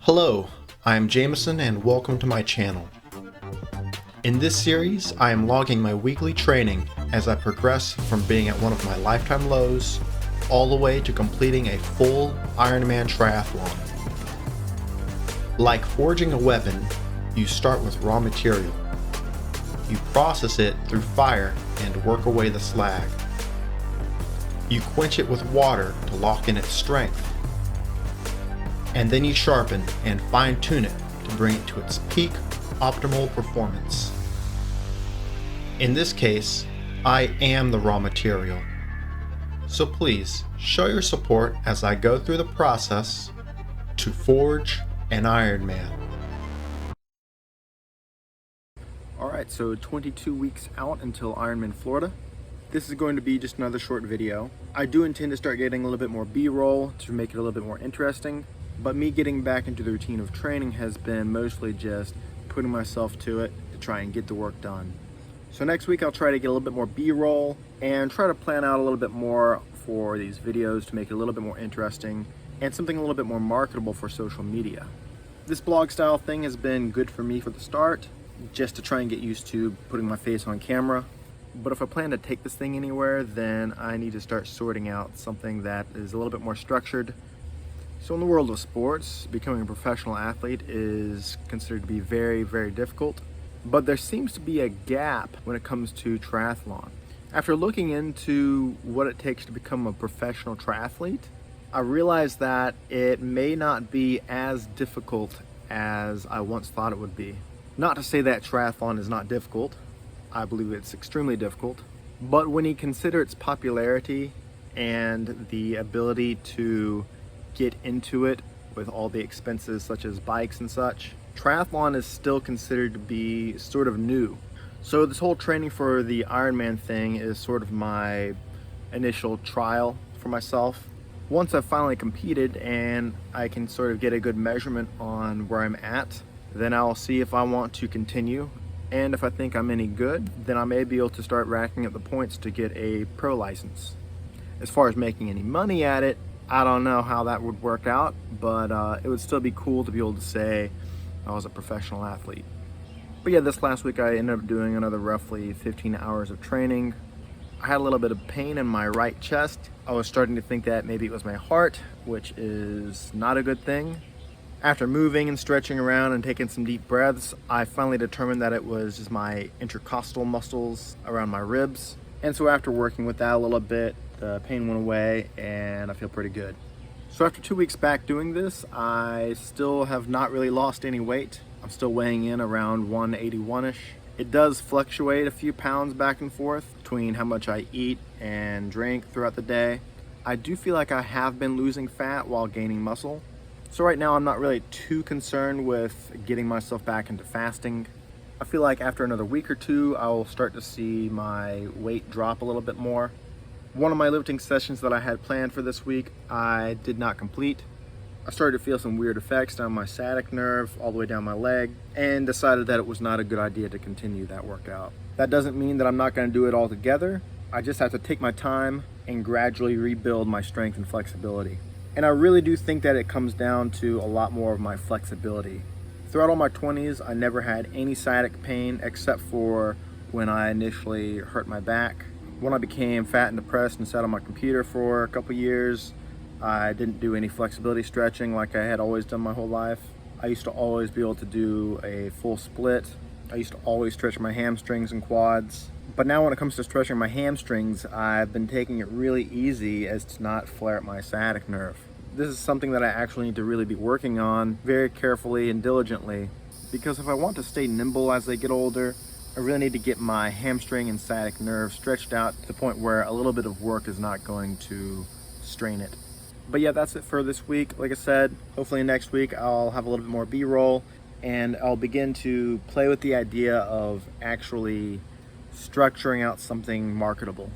Hello, I am Jameson and welcome to my channel. In this series, I am logging my weekly training as I progress from being at one of my lifetime lows all the way to completing a full Ironman triathlon. Like forging a weapon, you start with raw material. You process it through fire and work away the slag. You quench it with water to lock in its strength. And then you sharpen and fine-tune it to bring it to its peak optimal performance. In this case, I am the raw material. So please, show your support as I go through the process to forge an Ironman. Alright, so 22 weeks out until Ironman Florida. This is going to be just another short video. I do intend to start getting a little bit more B-roll to make it a little bit more interesting. But me getting back into the routine of training has been mostly just putting myself to it to try and get the work done. So next week I'll try to get a little bit more B-roll and try to plan out a little bit more for these videos to make it a little bit more interesting and something a little bit more marketable for social media. This blog style thing has been good for me for the start, just to try and get used to putting my face on camera. But if I plan to take this thing anywhere, then I need to start sorting out something that is a little bit more structured. So in the world of sports, becoming a professional athlete is considered to be very, very difficult. But there seems to be a gap when it comes to triathlon. After looking into what it takes to become a professional triathlete, I realized that it may not be as difficult as I once thought it would be. Not to say that triathlon is not difficult. I believe it's extremely difficult. But when you consider its popularity and the ability to get into it with all the expenses such as bikes and such, triathlon is still considered to be sort of new. So this whole training for the Ironman thing is sort of my initial trial for myself. Once I've finally competed and I can sort of get a good measurement on where I'm at, then I'll see if I want to continue. And if I think I'm any good, then I may be able to start racking up the points to get a pro license. As far as making any money at it, I don't know how that would work out, but it would still be cool to be able to say I was a professional athlete. But yeah, this last week I ended up doing another roughly 15 hours of training. I had a little bit of pain in my right chest. I was starting to think that maybe it was my heart, which is not a good thing. After moving and stretching around and taking some deep breaths, I finally determined that it was just my intercostal muscles around my ribs. And so after working with that a little bit, the pain went away and I feel pretty good. So after 2 weeks back doing this, I still have not really lost any weight. I'm still weighing in around 181-ish. It does fluctuate a few pounds back and forth between how much I eat and drink throughout the day. I do feel like I have been losing fat while gaining muscle. So right now I'm not really too concerned with getting myself back into fasting. I feel like after another week or two, I will start to see my weight drop a little bit more. One of my lifting sessions that I had planned for this week, I did not complete. I started to feel some weird effects down my sciatic nerve, all the way down my leg, and decided that it was not a good idea to continue that workout. That doesn't mean that I'm not going to do it all together. I just have to take my time and gradually rebuild my strength and flexibility. And I really do think that it comes down to a lot more of my flexibility. Throughout all my 20s, I never had any sciatic pain except for when I initially hurt my back. When I became fat and depressed and sat on my computer for a couple years, I didn't do any flexibility stretching like I had always done my whole life. I used to always be able to do a full split. I used to always stretch my hamstrings and quads. But now when it comes to stretching my hamstrings, I've been taking it really easy as to not flare up my sciatic nerve. This is something that I actually need to really be working on very carefully and diligently, because if I want to stay nimble as I get older, I really need to get my hamstring and sciatic nerve stretched out to the point where a little bit of work is not going to strain it. But yeah, that's it for this week. Like I said, hopefully next week I'll have a little bit more B-roll and I'll begin to play with the idea of actually structuring out something marketable.